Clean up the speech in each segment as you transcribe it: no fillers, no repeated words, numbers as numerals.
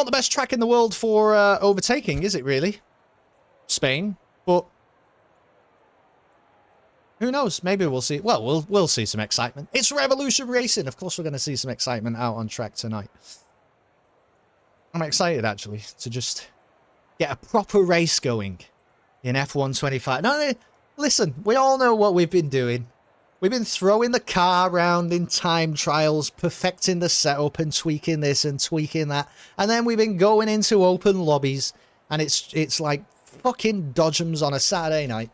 Not the best track in the world for overtaking, is it really? Spain, but who knows? Maybe we'll see. Well, we'll see some excitement. It's Revolution Racing. Of course, we're going to see some excitement out on track tonight. I'm excited actually to just get a proper race going in F125. No, listen, we all know what we've been doing. We've been throwing the car around in time trials, perfecting the setup and tweaking this and tweaking that. And then we've been going into open lobbies, and it's like fucking Dodgems on a Saturday night.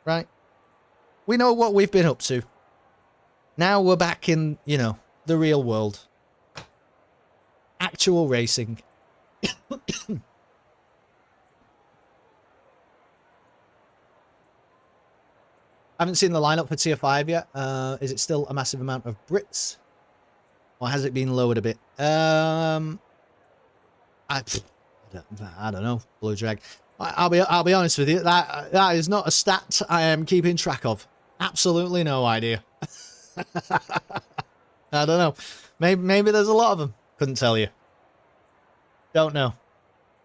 Right? We know what we've been up to. Now we're back in, you know, the real world. Actual racing. I haven't seen the lineup for Tier 5 yet. Is it still a massive amount of Brits? Or has it been lowered a bit? I don't know, Blue Drag. I'll be honest with you. That is not a stat I am keeping track of. Absolutely no idea. I don't know. Maybe there's a lot of them. Couldn't tell you. Don't know.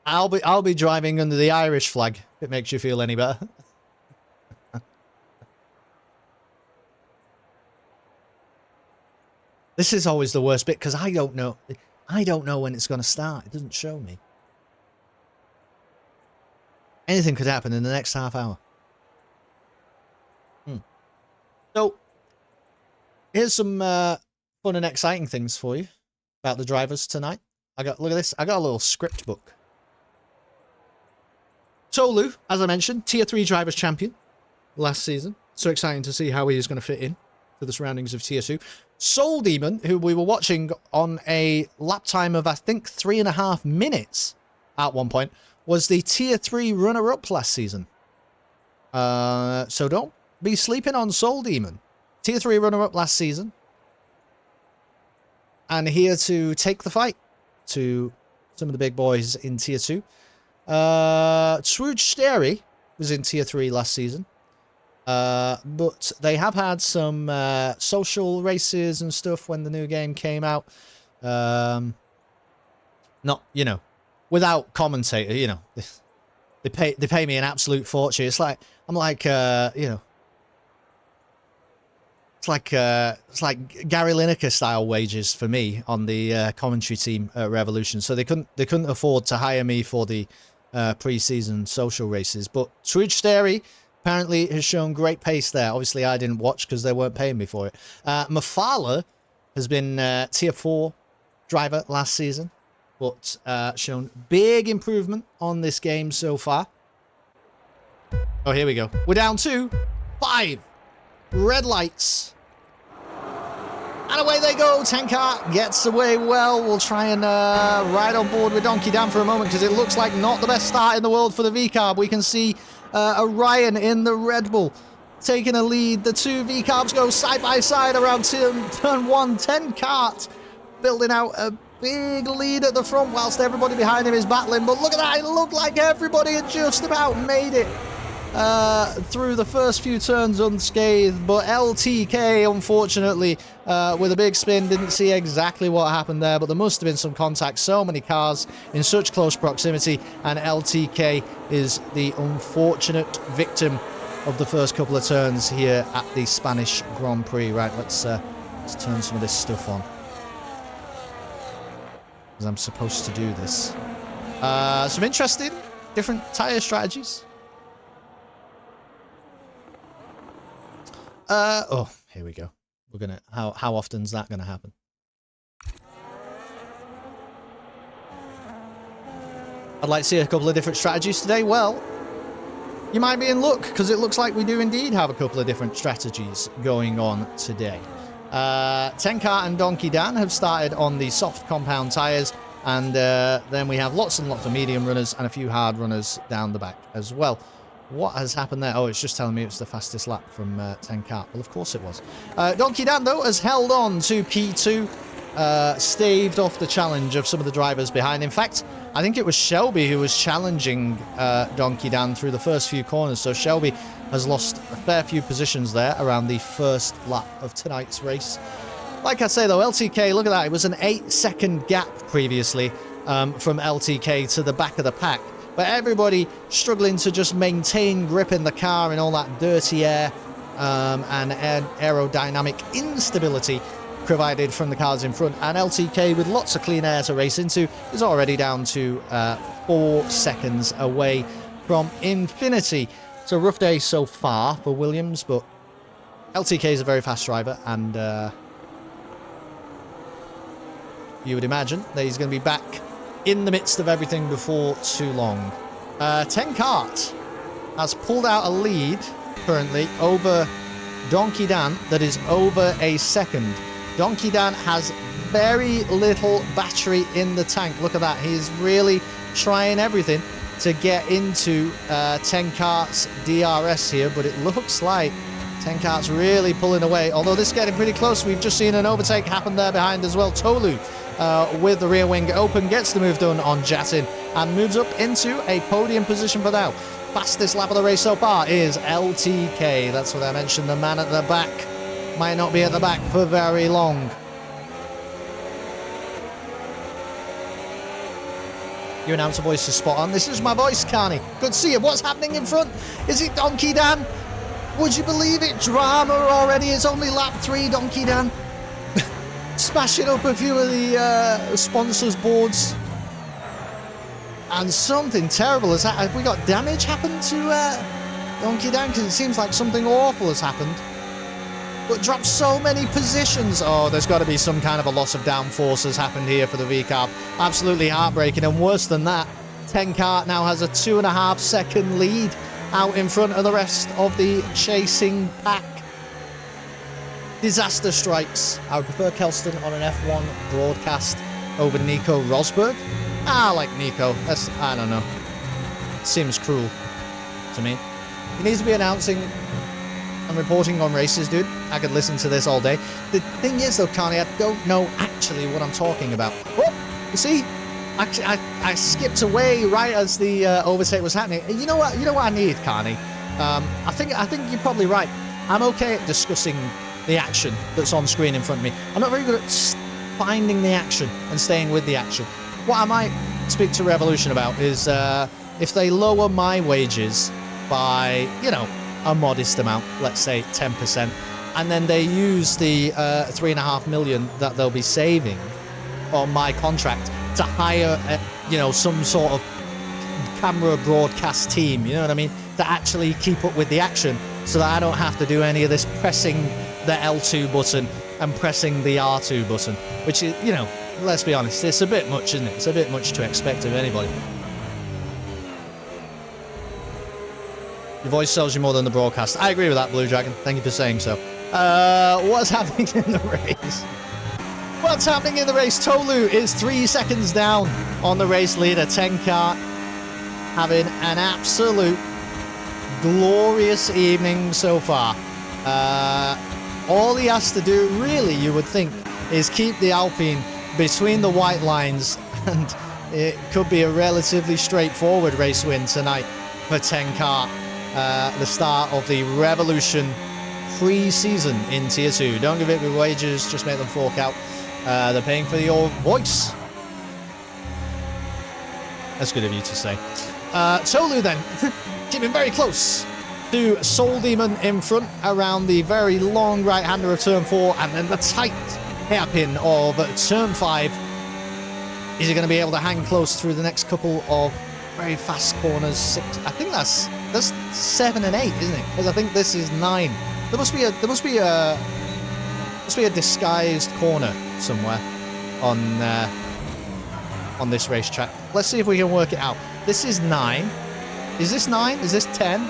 I'll be driving under the Irish flag. If it makes you feel any better. This is always the worst bit because I don't know. I don't know when it's going to start. It doesn't show me. Anything could happen in the next half hour. So, here's some fun and exciting things for you about the drivers tonight. Look at this. I got a little script book. Tolu, as I mentioned, Tier 3 Drivers Champion last season. So exciting to see how he is going to fit in to the surroundings of Tier 2. Soul Demon, who we were watching on a lap time of, I think, 3.5 minutes at one point, was the Tier 3 runner-up last season. So don't be sleeping on Soul Demon. Tier 3 runner-up last season. And here to take the fight to some of the big boys in Tier 2. Trude Steri was in Tier 3 last season. But they have had some social races and stuff when the new game came out. Not, you know, without commentator, you know. They pay me an absolute fortune. It's like, I'm like, you know, it's like Gary Lineker style wages for me on the commentary team at Revolution. So they couldn't afford to hire me for the pre-season social races. But Trude Steri apparently has shown great pace there. Obviously, I didn't watch because they weren't paying me for it. Mafala has been Tier 4 driver last season, but shown big improvement on this game so far. Oh, here we go. We're down to 5 red lights. And away they go. Tenkart gets away well. We'll try and ride on board with Donkey Dan for a moment because it looks like not the best start in the world for the V-Carb. We can see Orion in the Red Bull taking a lead. The two V-Carbs go side by side around turn 1. Tenkart building out a big lead at the front whilst everybody behind him is battling. But look at that. It looked like everybody had just about made it through the first few turns unscathed, but LTK, unfortunately, with a big spin, didn't see exactly what happened there, but there must have been some contact. So many cars in such close proximity, and LTK is the unfortunate victim of the first couple of turns here at the Spanish Grand Prix. Right, let's turn some of this stuff on, because I'm supposed to do this. Some interesting different tyre strategies. Oh, here we go. We're gonna. How often is that gonna happen? I'd like to see a couple of different strategies today. Well, you might be in luck because it looks like we do indeed have a couple of different strategies going on today. Tenkart and Donkey Dan have started on the soft compound tires, and then we have lots and lots of medium runners and a few hard runners down the back as well. What has happened there? Oh, it's just telling me it's the fastest lap from Tenkart. Well, of course it was. Donkey Dan, though, has held on to P2, staved off the challenge of some of the drivers behind. In fact, I think it was Shelby who was challenging Donkey Dan through the first few corners. So Shelby has lost a fair few positions there around the first lap of tonight's race. like I say though, LTK, look at that. It was an 8-second gap previously from LTK to the back of the pack. But everybody struggling to just maintain grip in the car in all that dirty air and aerodynamic instability provided from the cars in front. And LTK, with lots of clean air to race into, is already down to 4 seconds away from infinity. It's a rough day so far for Williams, but LTK is a very fast driver, and you would imagine that he's going to be back in the midst of everything before too long. 10 Kart has pulled out a lead currently over Donkey Dan that is over a second. Donkey Dan has very little battery in the tank. Look at that. He's really trying everything to get into 10 Kart's DRS here, but it looks like 10 Kart's really pulling away. Although this is getting pretty close. We've just seen an overtake happen there behind as well. Tolu with the rear wing open gets the move done on Jatin and moves up into a podium position for now. Fastest lap of the race so far is LTK. That's what I mentioned. The man at the back might not be at the back for very long. Your announcer voice is spot on. This is my voice, Carney. Good to see you. What's happening in front? Is it Donkey Dan? Would you believe it? Drama already. It's only lap 3, Donkey Dan. Smashing up a few of the sponsors' boards. And something terrible has happened. Have we got damage happened to Donkey Dan? Because it seems like something awful has happened. But dropped so many positions. Oh, there's got to be some kind of a loss of downforce has happened here for the V-Carb. Absolutely heartbreaking. And worse than that, 10 Kart now has a 2.5 second lead out in front of the rest of the chasing pack. Disaster strikes. I would prefer Kelston on an F1 broadcast over Nico Rosberg. I like Nico. I don't know. Seems cruel to me. He needs to be announcing and reporting on races, dude. I could listen to this all day. The thing is, though, Carney, I don't know actually what I'm talking about. Oh, you see, I skipped away right as the overtake was happening. You know what? You know what I need, Carney. I think you're probably right. I'm okay at discussing the action that's on screen in front of me. I'm not very good at finding the action and staying with the action. What I might speak to Revolution about is if they lower my wages by, you know, a modest amount, let's say 10%, and then they use the 3.5 million that they'll be saving on my contract to hire, you know, some sort of camera broadcast team, you know what I mean, to actually keep up with the action, so that I don't have to do any of this pressing the L2 button and pressing the R2 button, which is, you know, let's be honest, it's a bit much, isn't it? It's a bit much to expect of anybody. Your voice sells you more than the broadcast. I agree with that, Blue Dragon. Thank you for saying so. What's happening in the race? What's happening in the race? Tolu is 3 seconds down on the race leader. 10 Kart having an absolute glorious evening so far. All he has to do, really, you would think, is keep the Alpine between the white lines, and it could be a relatively straightforward race win tonight for 10 Kart. The start of the Revolution pre-season in Tier 2. Don't give it with wages, just make them fork out. They're paying for your voice. That's good of you to say. Tolu then, keeping very close to Soul Demon in front around the very long right-hander of Turn 4, and then the tight hairpin of Turn 5. Is he going to be able to hang close through the next couple of very fast corners? 6, I think that's 7 and 8, isn't it? Because I think this is 9. There must be a disguised corner somewhere on this racetrack. Let's see if we can work it out. This is 9. Is this 9? Is this 10?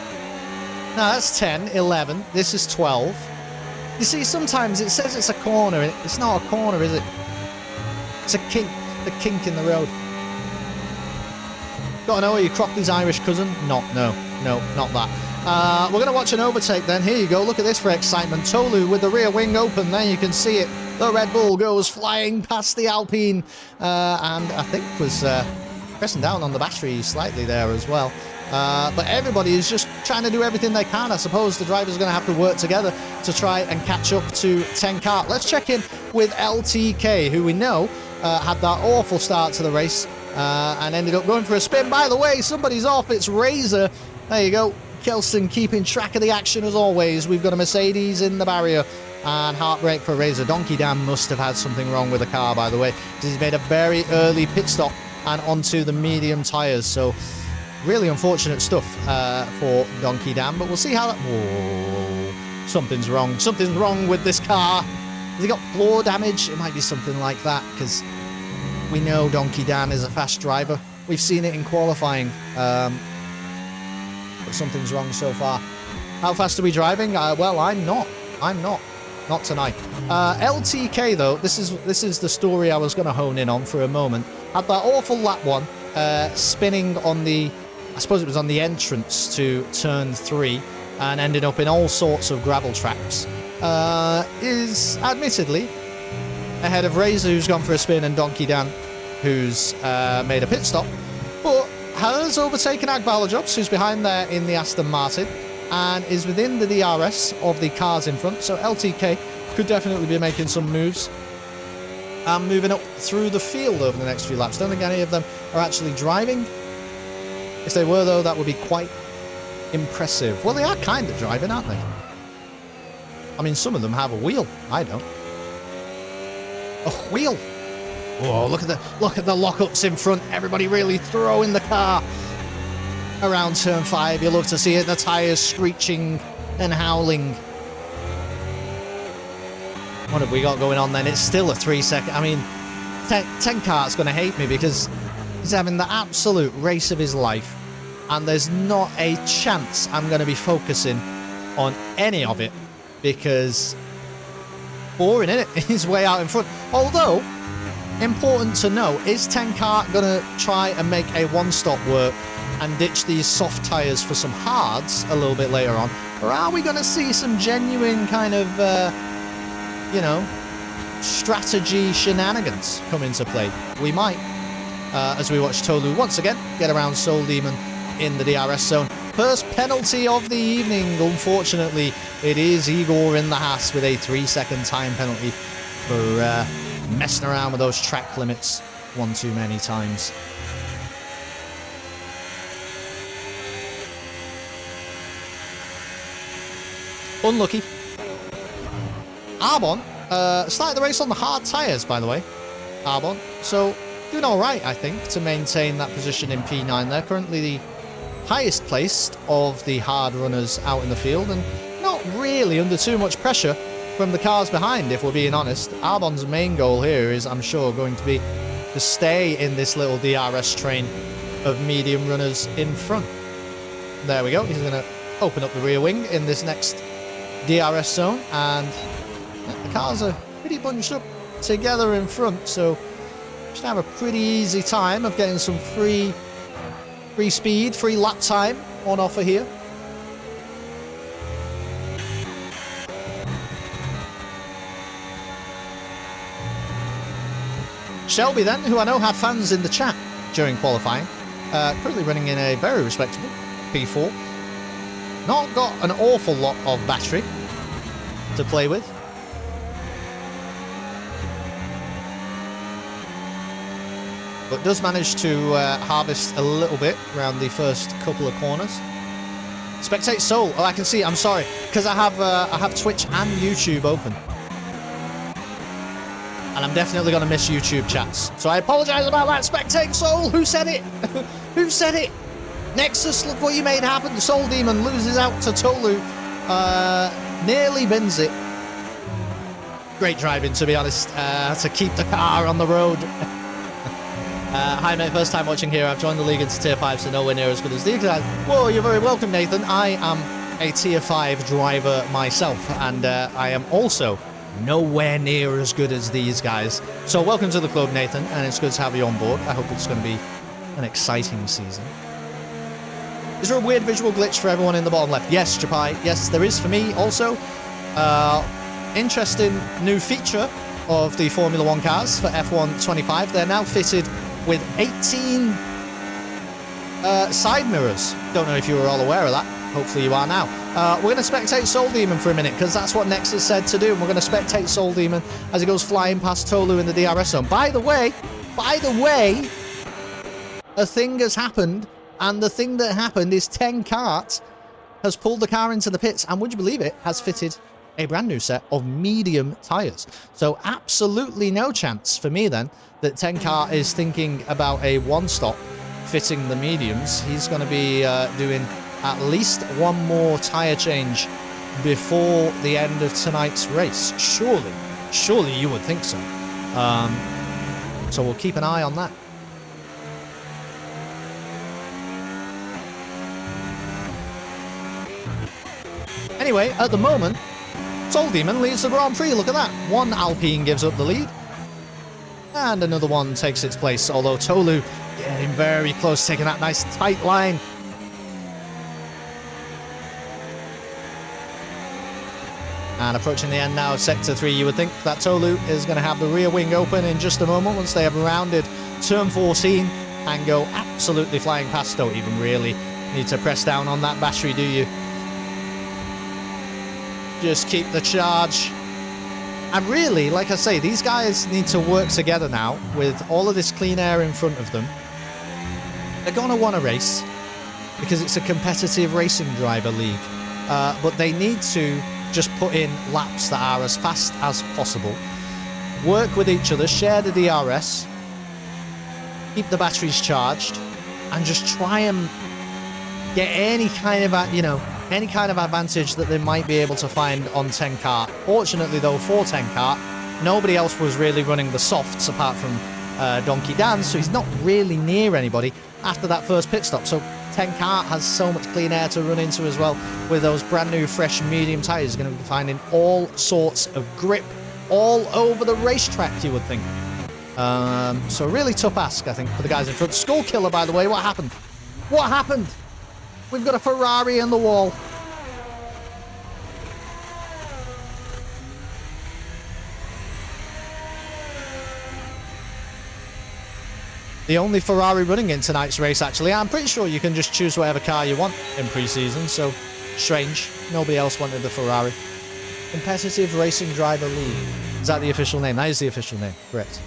No, that's 10, 11. This is 12. You see, sometimes it says it's a corner. It's not a corner, is it? It's a kink. The kink in the road. Gotta know, are you Crockley's Irish cousin? No, not that. We're going to watch an overtake then. Here you go. Look at this for excitement. Tolu with the rear wing open. There you can see it. The Red Bull goes flying past the Alpine. And I think was pressing down on the battery slightly there as well. But everybody is just trying to do everything they can. I suppose the drivers are going to have to work together to try and catch up to 10 Kart. Let's check in with LTK, who we know had that awful start to the race and ended up going for a spin. By the way, somebody's off. It's Razor. There you go. Kelston keeping track of the action as always. We've got a Mercedes in the barrier. And heartbreak for Razor. Donkey Dan must have had something wrong with the car, by the way. He's made a very early pit stop and onto the medium tyres. So really unfortunate stuff for Donkey Dan. But we'll see how that... Whoa. Something's wrong. Something's wrong with this car. Has he got floor damage? It might be something like that, because we know Donkey Dan is a fast driver. We've seen it in qualifying. But something's wrong so far. How fast are we driving? Well, I'm not. Not tonight. LTK, though, this is the story I was going to hone in on for a moment. Had that awful lap one, spinning on the... I suppose it was on the entrance to turn 3, and ended up in all sorts of gravel tracks. Is admittedly ahead of Razor, who's gone for a spin, and Donkey Dan, who's made a pit stop, but has overtaken Agbalajobs, who's behind there in the Aston Martin, and is within the DRS of the cars in front. So LTK could definitely be making some moves and moving up through the field over the next few laps. Don't think any of them are actually driving. If they were, though, that would be quite impressive. Well, they are kind of driving, aren't they? I mean, some of them have a wheel. I don't. A wheel. Oh, look at the lockups in front. Everybody really throwing the car around turn 5. You love to see it. The tyres screeching and howling. What have we got going on then? It's still a 3-second. I mean, 10 Kart's going to hate me because he's having the absolute race of his life. And there's not a chance I'm going to be focusing on any of it because boring, isn't it? He's way out in front. Although, important to know, is 10 Kart going to try and make a one-stop work and ditch these soft tyres for some hards a little bit later on? Or are we going to see some genuine kind of, you know, strategy shenanigans come into play? We might, as we watch Tolu once again get around Soul Demon in the DRS zone. First penalty of the evening. Unfortunately, it is Igor in the Haas with a 3-second time penalty for messing around with those track limits one too many times. Unlucky. Arbon started the race on the hard tyres, by the way. Arbon. So, doing alright, I think, to maintain that position in P9 there. Currently the highest placed of the hard runners out in the field, and not really under too much pressure from the cars behind, if we're being honest. Arbon's main goal here is, I'm sure, going to be to stay in this little DRS train of medium runners in front. There we go. He's going to open up the rear wing in this next DRS zone, and the cars are pretty bunched up together in front, so should have a pretty easy time of getting some free speed, free lap time on offer here. Shelby then, who I know had fans in the chat during qualifying, currently running in a very respectable P4. Not got an awful lot of battery to play with. But does manage to harvest a little bit around the first couple of corners. Spectate Soul. Oh, I can see. I'm sorry, because I have Twitch and YouTube open, and I'm definitely going to miss YouTube chats. So I apologise about that. Spectate Soul. Who said it? Who said it? Nexus. Look what you made happen. Soul Demon loses out to Tolu. Nearly bins it. Great driving, to be honest, to keep the car on the road. Hi mate, first time watching here. I've joined the league into tier 5, so nowhere near as good as these guys. Whoa, you're very welcome, Nathan. I am a tier 5 driver myself, and I am also nowhere near as good as these guys. So welcome to the club, Nathan, and it's good to have you on board. I hope it's going to be an exciting season. Is there a weird visual glitch for everyone in the bottom left? Yes, Japai. Yes, there is for me also. Interesting new feature of the Formula 1 cars for F125. They're now fitted with 18 side mirrors. Don't know if you were all aware of that. Hopefully you are now. We're going to spectate Soul Demon for a minute because that's what Nexus said to do. And we're going to spectate Soul Demon as he goes flying past Tolu in the DRS zone. By the way, a thing has happened. And the thing that happened is 10 Kart has pulled the car into the pits. And would you believe it, has fitted a brand new set of medium tyres. So absolutely no chance for me then that 10 Kart is thinking about a one-stop fitting the mediums. He's going to be doing at least one more tyre change before the end of tonight's race. Surely you would think so. So we'll keep an eye on that. Anyway, at the moment, Soul Demon leads the Grand Prix. Look at that. One Alpine gives up the lead. And another one takes its place. Although Tolu getting very close, taking that nice tight line. And approaching the end now of Sector 3, you would think that Tolu is going to have the rear wing open in just a moment once they have rounded Turn 14 and go absolutely flying past. Don't even really need to press down on that battery, do you? Just keep the charge. And really, like I say, these guys need to work together now with all of this clean air in front of them. They're going to want to race because it's a competitive racing driver league. But they need to just put in laps that are as fast as possible. Work with each other, share the DRS, keep the batteries charged, and just try and get any kind of, any kind of advantage that they might be able to find on 10 Kart. Fortunately, though, for 10 Kart, nobody else was really running the softs apart from Donkey Dan, so he's not really near anybody after that first pit stop. So 10 Kart has so much clean air to run into as well with those brand new fresh medium tyres. Going to be finding all sorts of grip all over the racetrack, you would think. So a really tough ask, I think, for the guys in front. Skull Killer, by the way, what happened? What happened? We've got a Ferrari in the wall. The only Ferrari running in tonight's race, actually. I'm pretty sure you can just choose whatever car you want in pre-season, so strange. Nobody else wanted the Ferrari. Competitive Racing Driver League. Is that the official name? That is the official name, correct.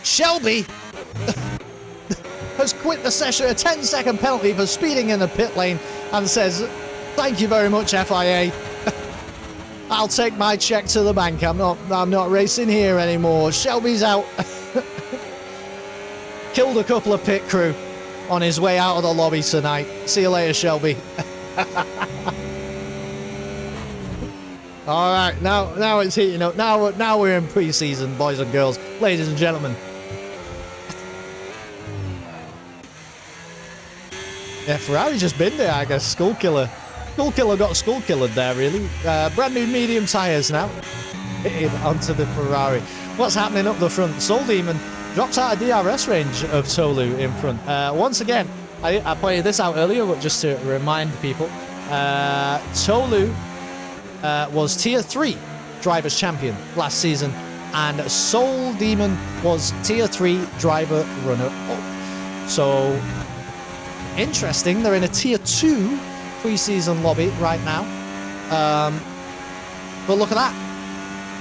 Shelby has quit the session, a 10-second penalty for speeding in the pit lane, and says, "Thank you very much, FIA. I'll take my check to the bank. I'm not racing here anymore." Shelby's out. Killed a couple of pit crew on his way out of the lobby tonight. See you later, Shelby. All right, now it's heating up. Now we're in pre-season, boys and girls, ladies and gentlemen. Yeah, Ferrari just been there, I guess. Skull Killer got Skull Killered there, really. Brand new medium tyres now. Hitting onto the Ferrari. What's happening up the front? Soul Demon drops out of DRS range of Tolu in front. Once again, I pointed this out earlier, but just to remind people, Tolu was Tier 3 Drivers Champion last season, and Soul Demon was Tier 3 Driver Runner-Up. So, interesting, they're in a Tier 2 pre-season lobby right now. But look at that.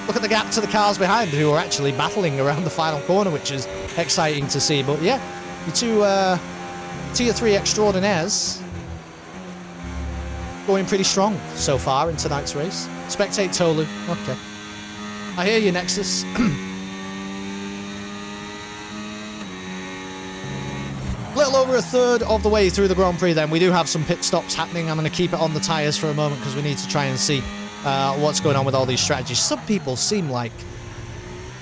Look at the gap to the cars behind, who are actually battling around the final corner, which is exciting to see. But yeah, the two Tier 3 extraordinaires going pretty strong so far in tonight's race. Spectate Tolu. Okay. I hear you, Nexus. Little over a third of the way through the Grand Prix then. We do have some pit stops happening. I'm going to keep it on the tyres for a moment because we need to try and see what's going on with all these strategies. Some people seem like...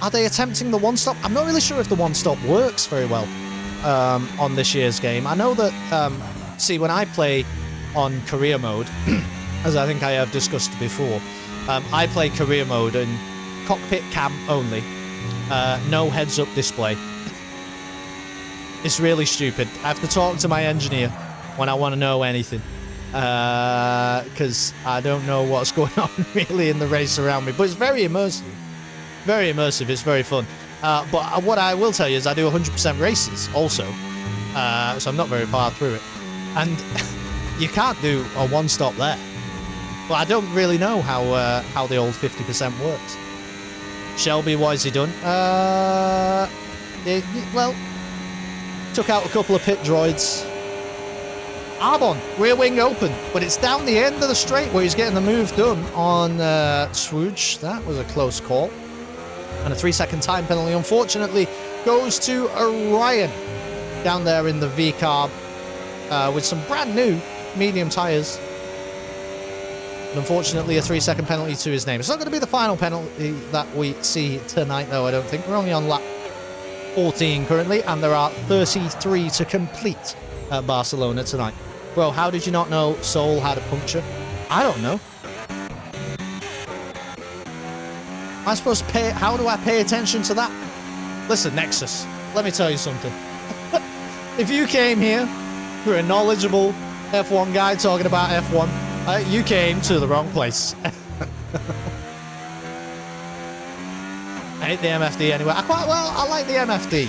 Are they attempting the one-stop? I'm not really sure if the one-stop works very well on this year's game. I know that... see, when I play on career mode, as I think I have discussed before, I play career mode in cockpit cam only. No heads-up display. It's really stupid. I have to talk to my engineer when I want to know anything. Because I don't know what's going on really in the race around me. But it's very immersive. Very immersive. It's very fun. But what I will tell you is I do 100% races also. so I'm not very far through it. And you can't do a one-stop there. But I don't really know how the old 50% works. Shelby, what has he done? Well, took out a couple of pit droids. Arbon, rear wing open, but it's down the end of the straight where he's getting the move done on Swooge. That was a close call. And a 3-second time penalty, unfortunately, goes to Orion down there in the V-carb with some brand new medium tyres. And unfortunately, a 3-second penalty to his name. It's not going to be the final penalty that we see tonight, though, I don't think. We're only on lap 14 currently, and there are 33 to complete at Barcelona tonight. Bro, how did you not know Seoul had a puncture? I don't know. Am I supposed to pay... How do I pay attention to that? Listen, Nexus, let me tell you something. If you came here for a knowledgeable F1 guy talking about F1, you came to the wrong place. I hate the MFD anyway. I like the MFD.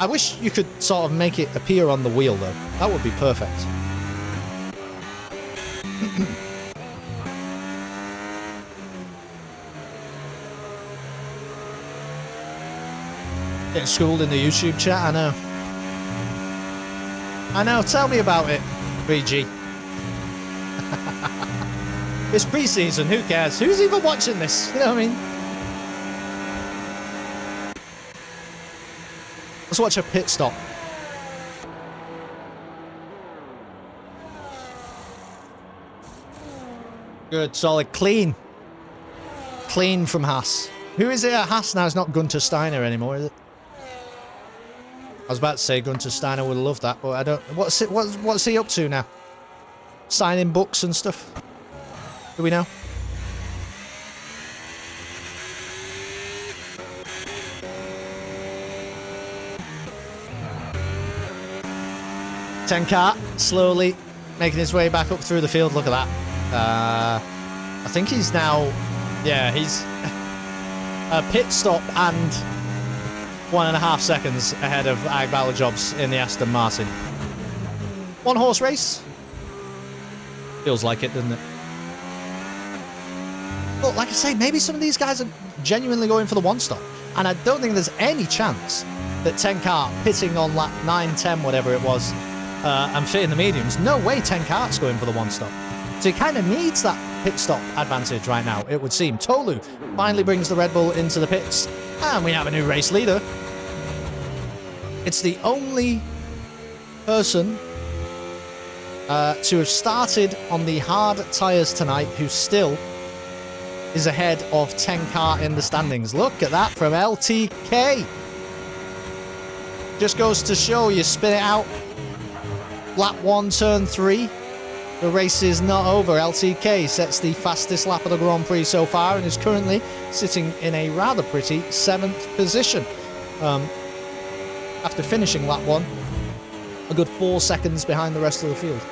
I wish you could sort of make it appear on the wheel, though. That would be perfect. Getting schooled in the YouTube chat, I know. I know, tell me about it, 3G. It's pre-season, who cares? Who's even watching this? You know what I mean? Let's watch a pit stop. Good, solid, clean. Clean from Haas. Who is it at Haas now? It's not Gunter Steiner anymore, is it? I was about to say Gunter Steiner would love that, but I don't... What's he up to now? Signing books and stuff? Do we know? Tenkart slowly making his way back up through the field. Look at that. I think he's now... Yeah, he's a pit stop and 1.5 seconds ahead of Agbala Jobs in the Aston Martin. One horse race? Feels like it, doesn't it? But like I say, maybe some of these guys are genuinely going for the one stop. And I don't think there's any chance that Tenkart pitting on lap 9, 10, whatever it was, and fitting the mediums. No way Tenkart's going for the one stop. So he kind of needs that pit stop advantage right now, it would seem. Tolu finally brings the Red Bull into the pits. And we have a new race leader. It's the only person to have started on the hard tyres tonight who still is ahead of Tenkart in the standings. Look at that from LTK. Just goes to show you spin it out. Lap 1, turn 3. The race is not over. LTK sets the fastest lap of the Grand Prix so far and is currently sitting in a rather pretty 7th position. After finishing lap 1, a good 4 seconds behind the rest of the field.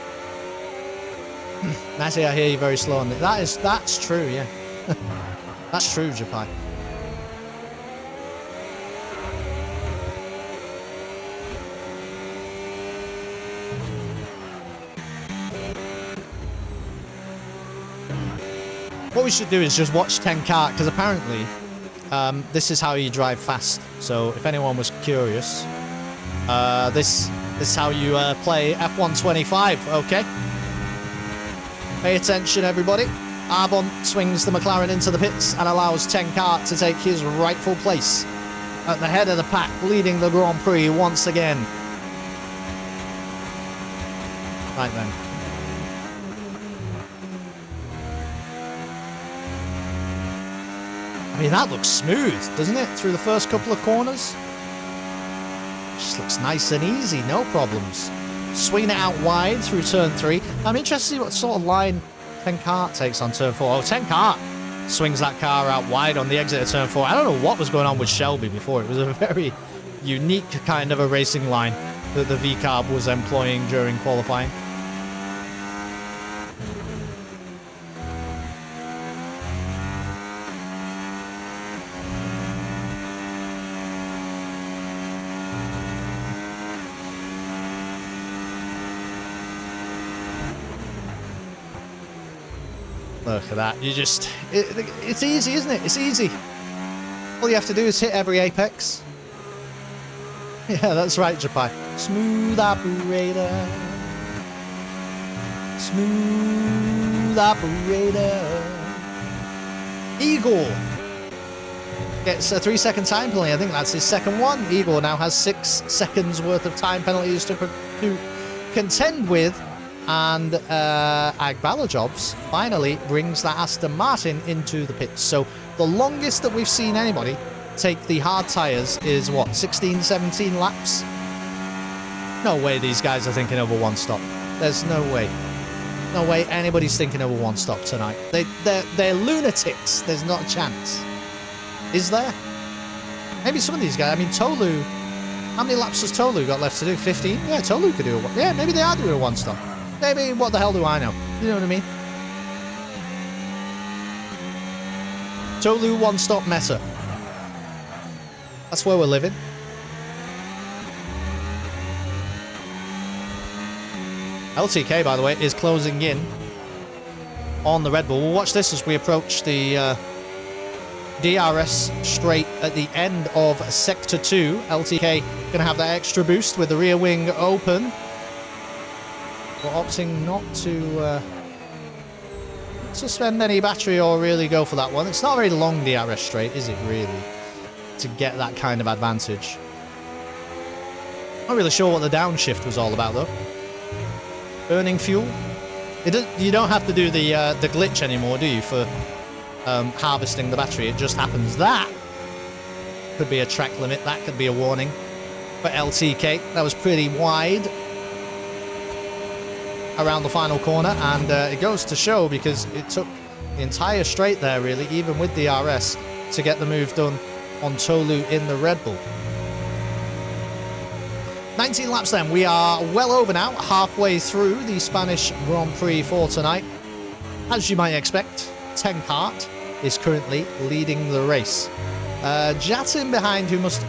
Natty, I hear you very slow on it. That's true, yeah. That's true, Japai. What we should do is just watch Tenkart, because apparently this is how you drive fast. So if anyone was curious, this is how you play F125, okay? Pay attention, everybody. Arbon swings the McLaren into the pits and allows Tenkart to take his rightful place at the head of the pack, leading the Grand Prix once again. Right then. I mean, that looks smooth, doesn't it? Through the first couple of corners. Just looks nice and easy, no problems. Swinging it out wide through turn 3. I'm interested to see what sort of line Tenkart takes on turn 4. Oh, Tenkart swings that car out wide on the exit of turn 4. I don't know what was going on with Shelby before. It was a very unique kind of a racing line that the V-Carb was employing during qualifying. Look at that. You just... it's easy, isn't it? It's easy. All you have to do is hit every apex. Yeah, that's right, Japan. Smooth operator. Smooth operator. Igor gets a 3-second time penalty. I think that's his second one. Igor now has 6 seconds worth of time penalties to contend with. And Agbalajobs finally brings that Aston Martin into the pits. So the longest that we've seen anybody take the hard tyres is, what, 16, 17 laps? No way these guys are thinking over one stop. There's no way. No way anybody's thinking over one stop tonight. They're lunatics. There's not a chance. Is there? Maybe some of these guys. I mean, Tolu. How many laps has Tolu got left to do? 15? Yeah, Tolu could do a one. Yeah, maybe they are doing a one stop. Maybe, what the hell do I know? You know what I mean? Tolu one stop meta. That's where we're living. LTK, by the way, is closing in on the Red Bull. We'll watch this as we approach the DRS straight at the end of Sector 2. LTK going to have that extra boost with the rear wing open. We're opting not to spend any battery or really go for that one. It's not a very long DRS straight, is it really, to get that kind of advantage? Not really sure what the downshift was all about, though. Burning fuel. You don't have to do the glitch anymore, do you, for harvesting the battery? It just happens. That could be a track limit. That could be a warning for LTK. That was pretty wide around the final corner, and it goes to show, because it took the entire straight there, really, even with the RS, to get the move done on Tolu in the Red Bull. 19 laps then. We are well over now, halfway through the Spanish Grand Prix for tonight. As you might expect, Tenkart is currently leading the race. Jatin behind, who must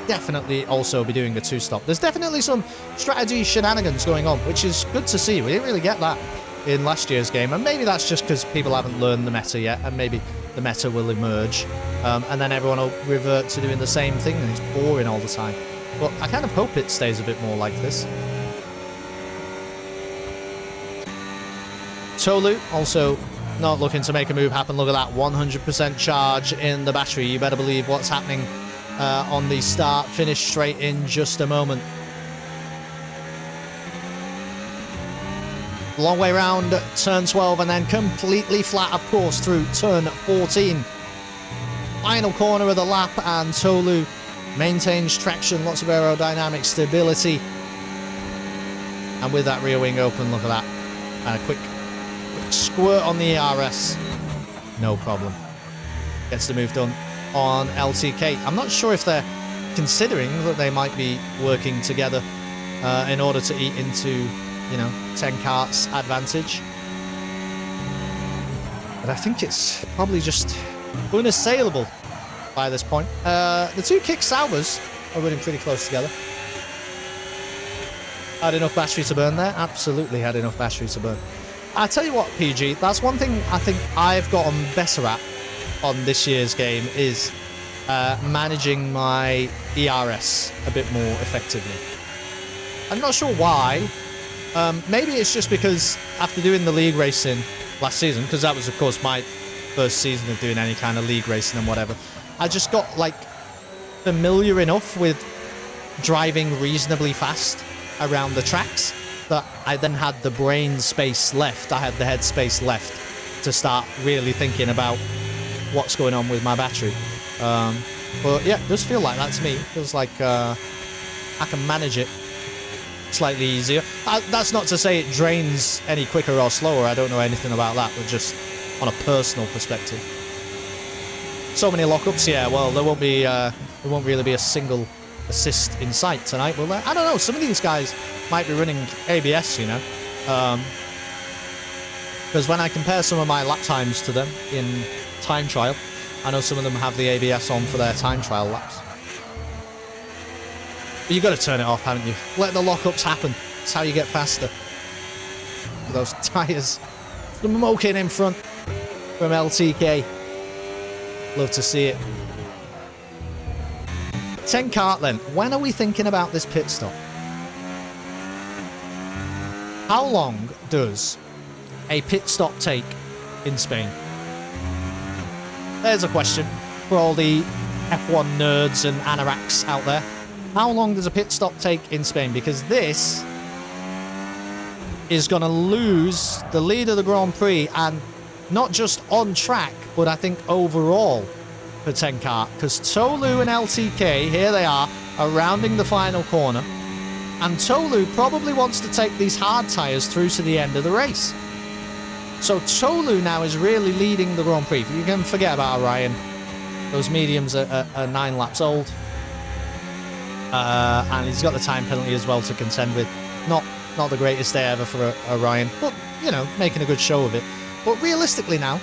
definitely also be doing a two-stop. There's definitely some strategy shenanigans going on, which is good to see. We didn't really get that in last year's game, and maybe that's just because people haven't learned the meta yet, and maybe the meta will emerge, and then everyone will revert to doing the same thing, and it's boring all the time. But I kind of hope it stays a bit more like this. Tolu also not looking to make a move happen. Look at that 100% charge in the battery. You better believe what's happening on the start finish straight in just a moment. Long way round turn 12, and then completely flat, of course, through turn 14. Final corner of the lap, and Tolu maintains traction, lots of aerodynamic stability. And with that rear wing open, look at that. And a quick squirt on the ERS. No problem. Gets the move done on LTK. I'm not sure if they're considering that they might be working together in order to eat into, you know, Tenkart's advantage. But I think it's probably just unassailable by this point. The two kick Saubers are running pretty close together. Had enough battery to burn there? Absolutely had enough battery to burn. I tell you what, PG, that's one thing I think I've gotten better at on this year's game, is managing my ERS a bit more effectively. I'm not sure why. Maybe it's just because after doing the league racing last season, because that was, of course, my first season of doing any kind of league racing and whatever, I just got, like, familiar enough with driving reasonably fast around the tracks that I then had the brain space left, I had the head space left to start really thinking about what's going on with my battery. But yeah, it does feel like that to me. It feels like I can manage it slightly easier. That's not to say it drains any quicker or slower. I don't know anything about that, but just on a personal perspective. So many lockups, yeah. Well, there won't really be a single assist in sight tonight, will there? I don't know. Some of these guys might be running ABS, you know, because when I compare some of my lap times to them in time trial, I know some of them have the ABS on for their time trial laps. But you've got to turn it off, haven't you? Let the lockups happen. That's how you get faster. Those tyres smoking in front. from LTK. Love to see it. 10 kart then. When are we thinking about this pit stop? How long does a pit stop take in Spain? There's a question for all the F1 nerds and anoraks out there. How long does a pit stop take in Spain? Because this is going to lose the lead of the Grand Prix, and not just on track, but I think overall for 10 kart. Because Tolu and LTK, here they are rounding the final corner. And Tolu probably wants to take these hard tyres through to the end of the race. So Tolu now is really leading the Grand Prix. You can forget about Orion. Those mediums are 9 laps old. And he's got the time penalty as well to contend with. Not the greatest day ever for Orion, but, you know, making a good show of it. But realistically now,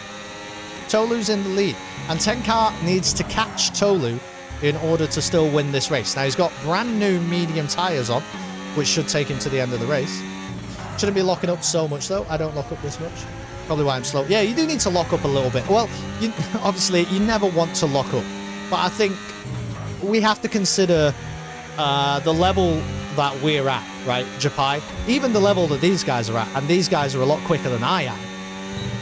Tolu's in the lead. And 10 kart needs to catch Tolu in order to still win this race. Now, he's got brand new medium tyres on, which should take him to the end of the race. Shouldn't be locking up so much, though. I don't lock up this much. Probably why I'm slow. Yeah, you do need to lock up a little bit. Well, obviously, you never want to lock up. But I think we have to consider the level that we're at, right, Japai? Even the level that these guys are at, and these guys are a lot quicker than I am.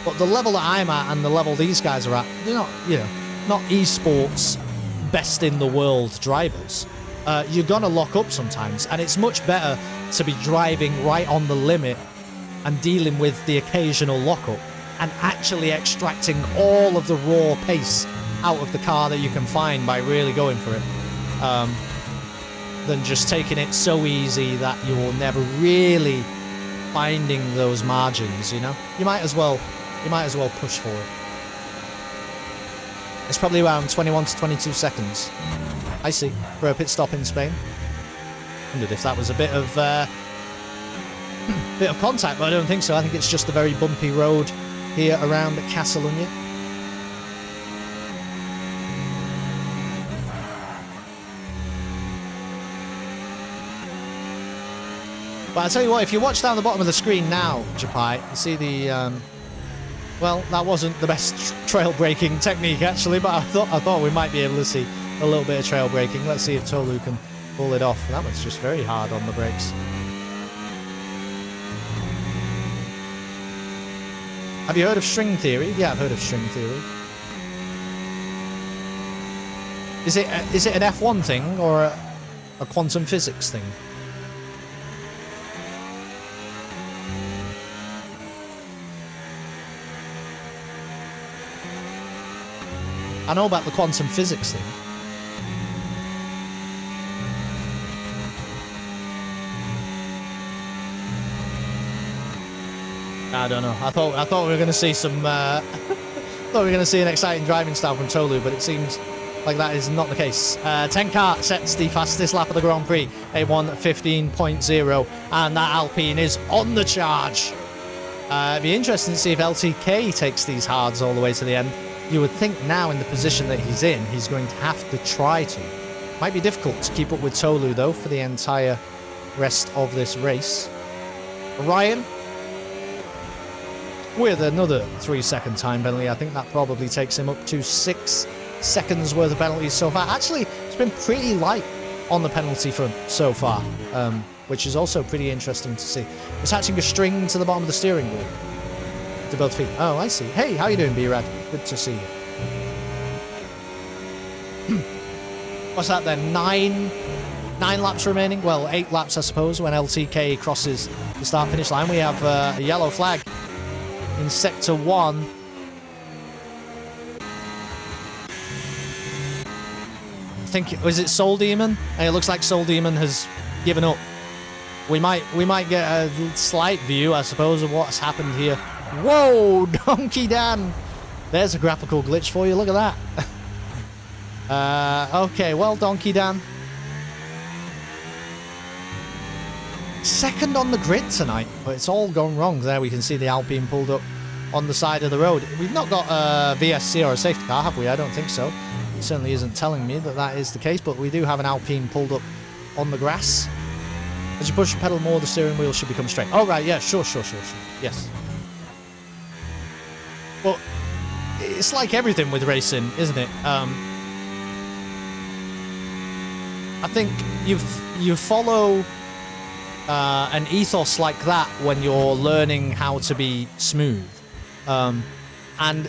But the level that I'm at and the level these guys are at, they're not, you know, not esports best in the world drivers. You're gonna lock up sometimes, and it's much better to be driving right on the limit and dealing with the occasional lockup and actually extracting all of the raw pace out of the car that you can find by really going for it, than just taking it so easy that you will never really finding those margins. You know, you might as well push for it. It's probably around 21 to 22 seconds. I see, for a pit stop in Spain. Wondered if that was a bit of contact, but I don't think so. I think it's just a very bumpy road here around Catalunya. But I tell you what, if you watch down the bottom of the screen now, Japai, you see the well, that wasn't the best trail braking technique actually, but I thought we might be able to see a little bit of trail braking. Let's see if Tolu can pull it off. That one's just very hard on the brakes. Have you heard of string theory? Yeah, I've heard of string theory. Is it an F1 thing or a quantum physics thing? I know about the quantum physics thing. I don't know. I thought we were going to see some. thought we were going to see an exciting driving style from Tolu, but it seems like that is not the case. 10 kart sets the fastest lap of the Grand Prix, a 1:15.0, and that Alpine is on the charge. It'd be interesting to see if LTK takes these hards all the way to the end. You would think now in the position that he's in, he's going to have to try to. Might be difficult to keep up with Tolu though for the entire rest of this race. Ryan, with another 3-second time penalty. I think that probably takes him up to 6 seconds worth of penalties so far. Actually, it's been pretty light on the penalty front so far, which is also pretty interesting to see. Attaching a string to the bottom of the steering wheel to both feet. Oh, I see. Hey, how you doing, B-Rad? Good to see you. What's that then? 9 laps remaining? Well, 8 laps, I suppose, when LTK crosses the start-finish line. We have a yellow flag in Sector 1. I think, was it Soul Demon? And it looks like Soul Demon has given up. We might get a slight view, I suppose, of what's happened here. Whoa, Donkey Dan! There's a graphical glitch for you, look at that. Okay, well, Donkey Dan. Second on the grid tonight, but it's all gone wrong. There we can see the Alpine pulled up on the side of the road. We've not got a VSC or a safety car, have we? I don't think so. It certainly isn't telling me that that is the case, but we do have an Alpine pulled up on the grass. As you push the pedal more, the steering wheel should become straight. Oh, right, yeah, sure. Yes. But it's like everything with racing, isn't it? I think you follow an ethos like that when you're learning how to be smooth. And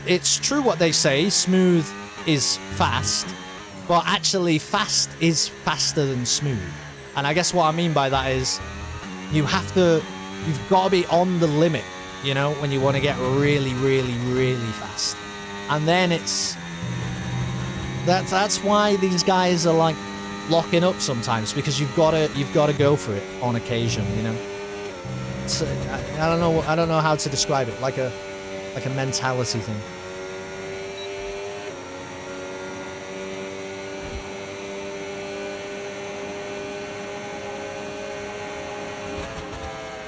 it's true what they say, smooth is fast, but actually fast is faster than smooth. And I guess what I mean by that is you've got to be on the limit, you know, when you want to get really, really, really fast. And then that's why these guys are like locking up sometimes, because you've got to go for it on occasion, you know. It's, I don't know how to describe it, like a mentality thing.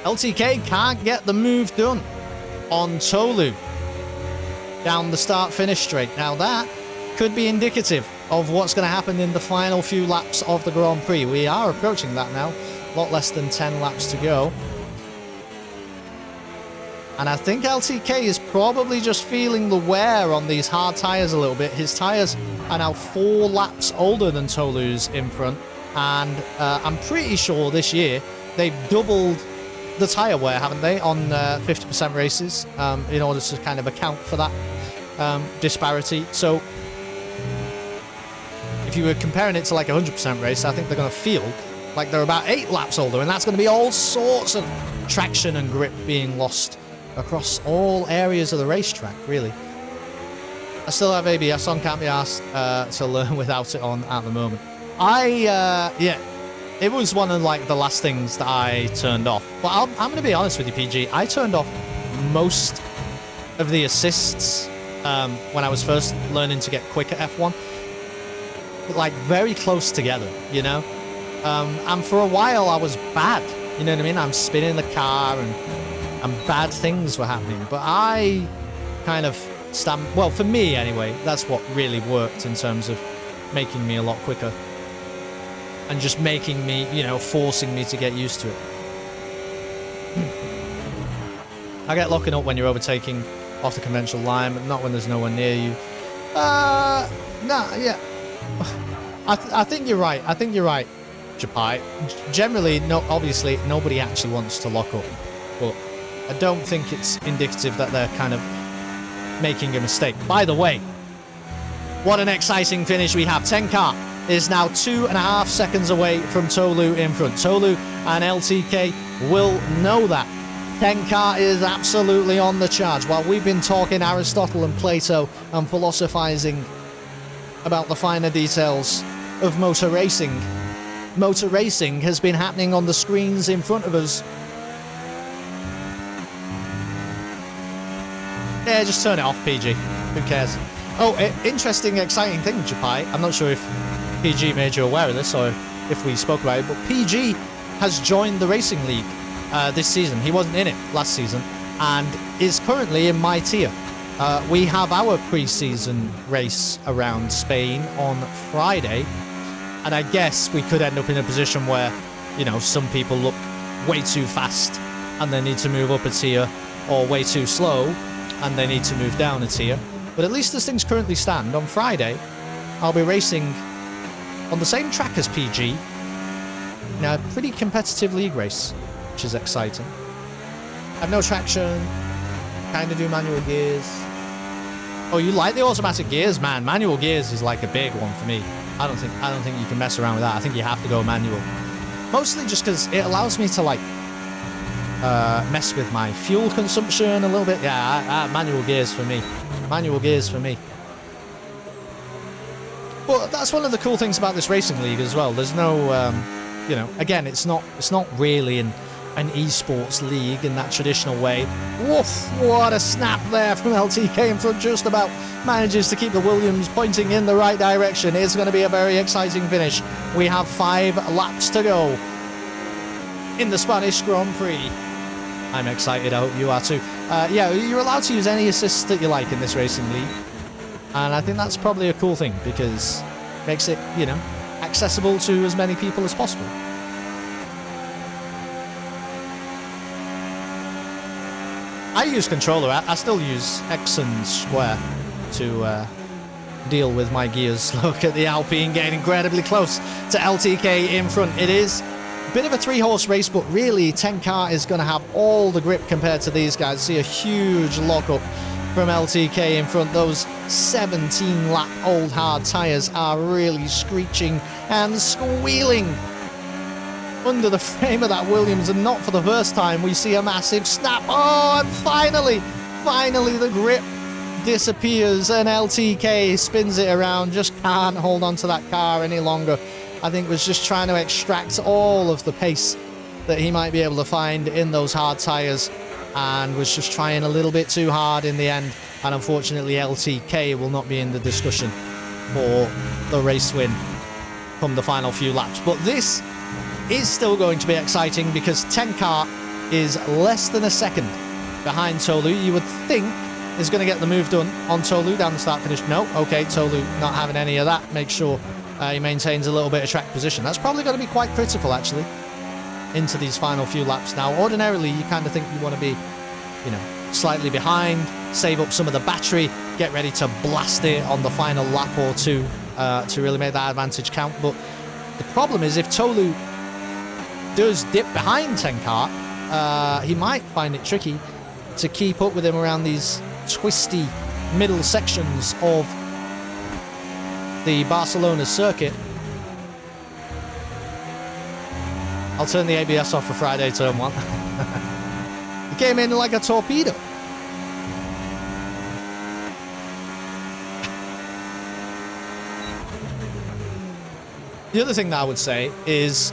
LTK can't get the move done on Tolu down the start-finish straight. Now that could be indicative of what's going to happen in the final few laps of the Grand Prix. We are approaching that now. A lot less than 10 laps to go. And I think LTK is probably just feeling the wear on these hard tyres a little bit. His tyres are now 4 laps older than Tolu's in front. And I'm pretty sure this year they've doubled the tyre wear, haven't they, on 50% races, in order to kind of account for that disparity. So if you were comparing it to like a 100% race, I think they're going to feel like they're about 8 laps older, and that's going to be all sorts of traction and grip being lost across all areas of the racetrack, really. I still have ABS on, can't be asked to learn without it on at the moment. Yeah, it was one of like the last things that I turned off. But I'm going to be honest with you, PG. I turned off most of the assists when I was first learning to get quick at F1. Like very close together, you know. And for a while I was bad, you know what I mean? I'm spinning the car and bad things were happening. But I kind of well, for me anyway, that's what really worked in terms of making me a lot quicker. And just making me, you know, forcing me to get used to it. I get locking up when you're overtaking off the conventional line, but not when there's no one near you. Yeah. I think you're right. I think you're right, Japai. Generally, obviously, nobody actually wants to lock up. But I don't think it's indicative that they're kind of making a mistake. By the way, what an exciting finish we have. Tenka is now 2.5 seconds away from Tolu in front. Tolu and LTK will know that. Tenka is absolutely on the charge. While we've been talking Aristotle and Plato and philosophizing about the finer details of motor racing has been happening on the screens in front of us. Yeah, just turn it off, PG. Who cares? Oh, interesting, exciting thing, Japai. I'm not sure if PG made you aware of this or if we spoke about it, but PG has joined the Racing League this season. He wasn't in it last season and is currently in my tier. We have our pre-season race around Spain on Friday, and I guess we could end up in a position where, you know, some people look way too fast and they need to move up a tier, or way too slow and they need to move down a tier. But at least as things currently stand, on Friday I'll be racing on the same track as PG. Now, a pretty competitive league race, which is exciting. I have no traction, kind of do manual gears. Oh, you like the automatic gears? Man, manual gears is like a big one for me. I don't think you can mess around with that. I think you have to go manual. Mostly just because it allows me to like mess with my fuel consumption a little bit. Yeah, manual gears for me. Manual gears for me. But that's one of the cool things about this racing league as well. There's no, you know, again, it's not really an esports league in that traditional way. Woof! What a snap there from LTK in front, just about manages to keep the Williams pointing in the right direction. It's going to be a very exciting finish. We have 5 laps to go in the Spanish Grand Prix. I'm excited, I hope you are too. Yeah, you're allowed to use any assists that you like in this racing league. And I think that's probably a cool thing, because it makes it, you know, accessible to as many people as possible. I use controller. I still use X and square to deal with my gears. Look at the Alpine getting incredibly close to LTK in front. It is a bit of a 3-horse race, but really 10 car is going to have all the grip compared to these guys. See a huge lockup from LTK in front. Those 17-lap old hard tyres are really screeching and squealing under the frame of that Williams, and not for the first time we see a massive snap. Oh, and finally the grip disappears and LTK spins it around, just can't hold on to that car any longer. I think was just trying to extract all of the pace that he might be able to find in those hard tyres, and was just trying a little bit too hard in the end, and unfortunately LTK will not be in the discussion for the race win come the final few laps. But this is still going to be exciting because 10 car is less than a second behind Tolu. You would think is going to get the move done on Tolu down the start finish. No, okay, Tolu not having any of that. Make sure he maintains a little bit of track position. That's probably going to be quite critical actually into these final few laps. Now ordinarily you kind of think you want to be, you know, slightly behind, save up some of the battery, get ready to blast it on the final lap or two to really make that advantage count. But the problem is if Tolu does dip behind 10 car, he might find it tricky to keep up with him around these twisty middle sections of the Barcelona circuit. I'll turn the ABS off for Friday turn 1. He came in like a torpedo. The other thing that I would say is,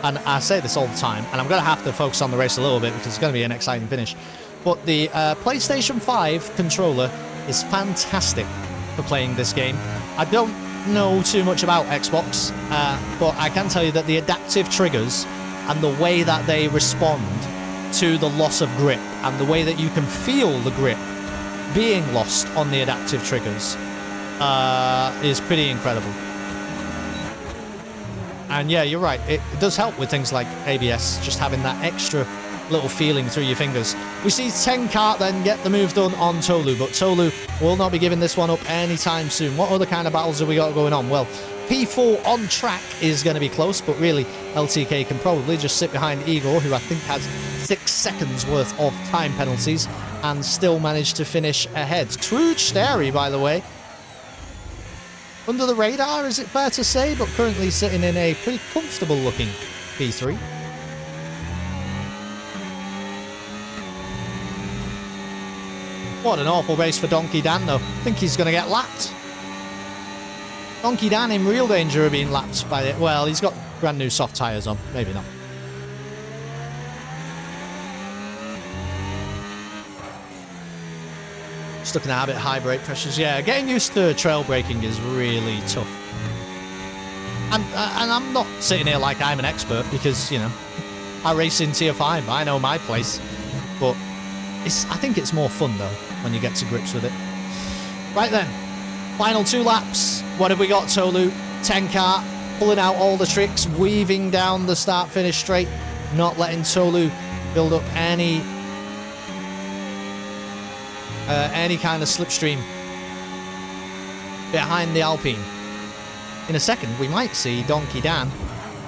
and I say this all the time, and I'm going to have to focus on the race a little bit because it's going to be an exciting finish, but the PlayStation 5 controller is fantastic for playing this game. I don't know too much about Xbox, but I can tell you that the adaptive triggers and the way that they respond to the loss of grip and the way that you can feel the grip being lost on the adaptive triggers is pretty incredible. And yeah, you're right, it does help with things like ABS, just having that extra little feeling through your fingers. We see 10 car then get the move done on Tolu, but Tolu will not be giving this one up anytime soon. What other kind of battles have we got going on? Well, P4 on track is going to be close, but really LTK can probably just sit behind Igor, who I think has 6 seconds worth of time penalties, and still manage to finish ahead. Trude Steri, by the way, under the radar, is it fair to say, but currently sitting in a pretty comfortable looking P3. What an awful race for Donkey Dan though. I think he's going to get lapped. Donkey Dan in real danger of being lapped by it. Well, he's got brand new soft tyres on. Maybe not. Stuck in a habit, high brake pressures. Yeah, getting used to trail braking is really tough. And I'm not sitting here like I'm an expert because, you know, I race in Tier 5. I know my place. But I think it's more fun, though, when you get to grips with it. Right then. Final 2 laps. What have we got, Tolu? 10 car, pulling out all the tricks, weaving down the start-finish straight, not letting Tolu build up any kind of slipstream behind the Alpine. In a second, we might see Donkey Dan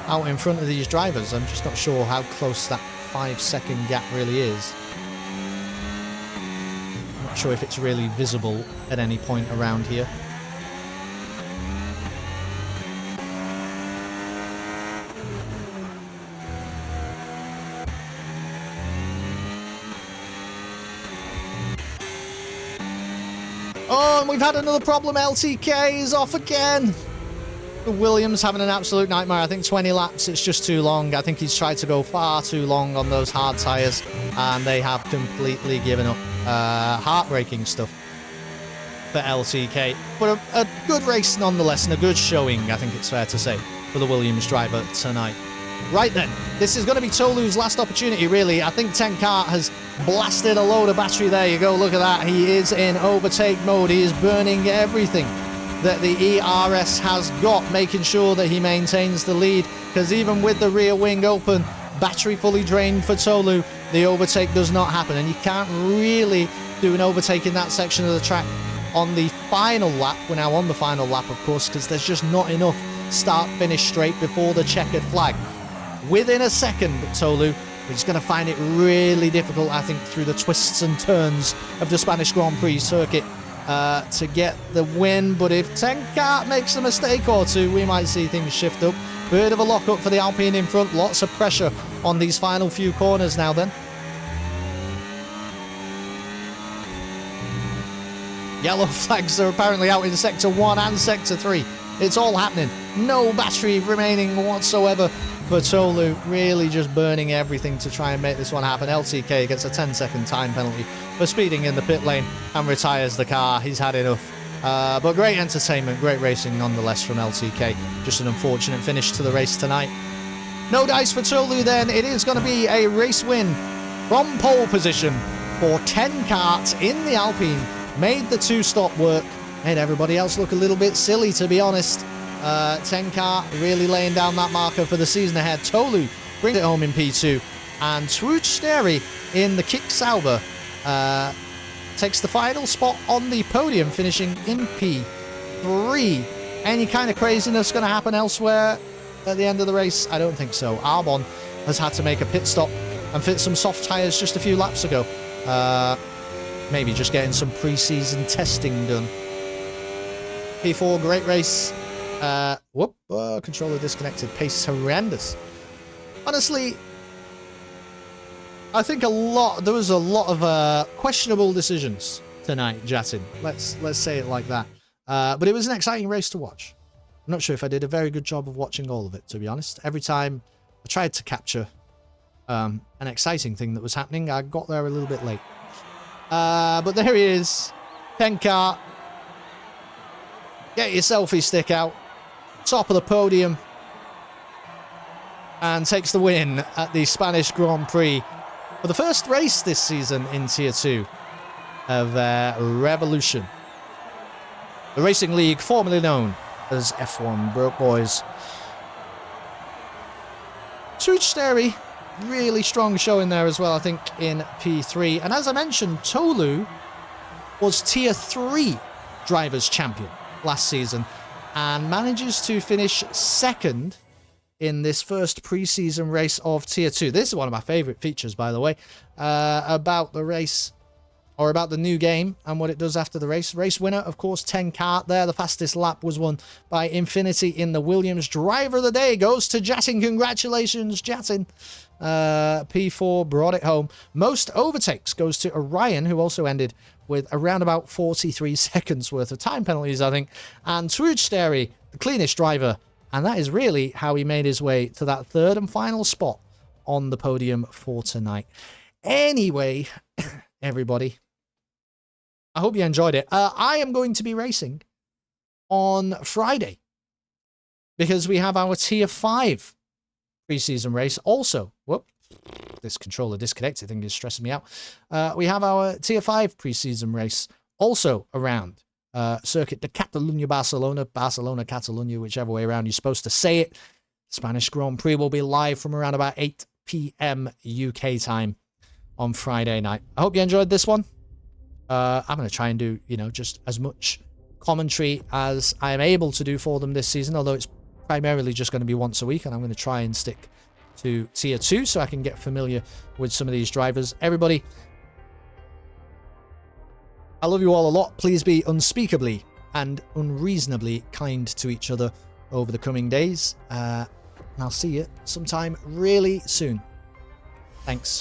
out in front of these drivers. I'm just not sure how close that 5-second gap really is. I'm not sure if it's really visible at any point around here. Oh, and we've had another problem. LTK is off again. Williams having an absolute nightmare. I think 20 laps, it's just too long. I think he's tried to go far too long on those hard tyres, and they have completely given up. Heartbreaking stuff for LTK. But a good race nonetheless, and a good showing, I think it's fair to say, for the Williams driver tonight. Right then, this is going to be Tolu's last opportunity, really. I think 10 car has blasted a load of battery. There you go, look at that. He is in overtake mode. He is burning everything that the ERS has got, making sure that he maintains the lead, because even with the rear wing open, battery fully drained for Tolu, the overtake does not happen, and you can't really do an overtake in that section of the track on the final lap. We're now on the final lap, of course, because there's just not enough start-finish straight before the checkered flag. Within a second, Tolu, we're just going to find it really difficult, I think, through the twists and turns of the Spanish Grand Prix circuit to get the win. But if Tenka makes a mistake or two, we might see things shift up. Bit of a lock-up for the Alpine in front. Lots of pressure on these final few corners now then. Yellow flags are apparently out in Sector 1 and Sector 3. It's all happening. No battery remaining whatsoever for Tolu. Really just burning everything to try and make this one happen. LTK gets a 10-second time penalty for speeding in the pit lane and retires the car. He's had enough. But great entertainment, great racing nonetheless from LTK. Just an unfortunate finish to the race tonight. No dice for Tolu then. It is going to be a race win from pole position for Tenkart in the Alpine. Made the two-stop work. Made everybody else look a little bit silly, to be honest. Tenkart really laying down that marker for the season ahead. Tolu brings it home in P2. And Truj in the Kick Sauber takes the final spot on the podium, finishing in P3. Any kind of craziness going to happen elsewhere at the end of the race? I don't think so. Albon has had to make a pit stop and fit some soft tyres just a few laps ago. Maybe just getting some pre-season testing done. P4, great race. Controller disconnected. Pace horrendous. Honestly, I think there was a lot of questionable decisions tonight, Jatin. Let's say it like that. But it was an exciting race to watch. I'm not sure if I did a very good job of watching all of it, to be honest. Every time I tried to capture an exciting thing that was happening, I got there a little bit late. But there he is. Tenkart. Get your selfie stick out. Top of the podium. And takes the win at the Spanish Grand Prix for the first race this season in Tier 2 of Revolution. The racing league formerly known as F1 Broke Boys. Truj really strong showing there as well, I think, in P3. And as I mentioned, Tolu was Tier 3 Drivers' Champion last season and manages to finish second in this first pre-season race of Tier 2. This is one of my favourite features, by the way, about the race, or about the new game and what it does after the race. Race winner, of course, Tenkart there. The fastest lap was won by Infinity in the Williams. Driver of the day goes to Jatin. Congratulations, Jatin. P4 brought it home. Most overtakes goes to Orion, who also ended with around about 43 seconds worth of time penalties, I think. And Truj, the cleanest driver. And that is really how he made his way to that third and final spot on the podium for tonight. Anyway, everybody, I hope you enjoyed it. I am going to be racing on Friday because we have our Tier 5 pre-season race also. Whoop, this controller disconnected thing is stressing me out. We have our Tier 5 pre-season race also around Circuit de Catalunya, Barcelona, Catalunya, whichever way around you're supposed to say it. Spanish Grand Prix will be live from around about 8 p.m. UK time on Friday night. I hope you enjoyed this one. I'm going to try and do, just as much commentary as I am able to do for them this season, although it's primarily just going to be once a week, and I'm going to try and stick to Tier 2 so I can get familiar with some of these drivers. Everybody, I love you all a lot. Please be unspeakably and unreasonably kind to each other over the coming days. And I'll see you sometime really soon. Thanks.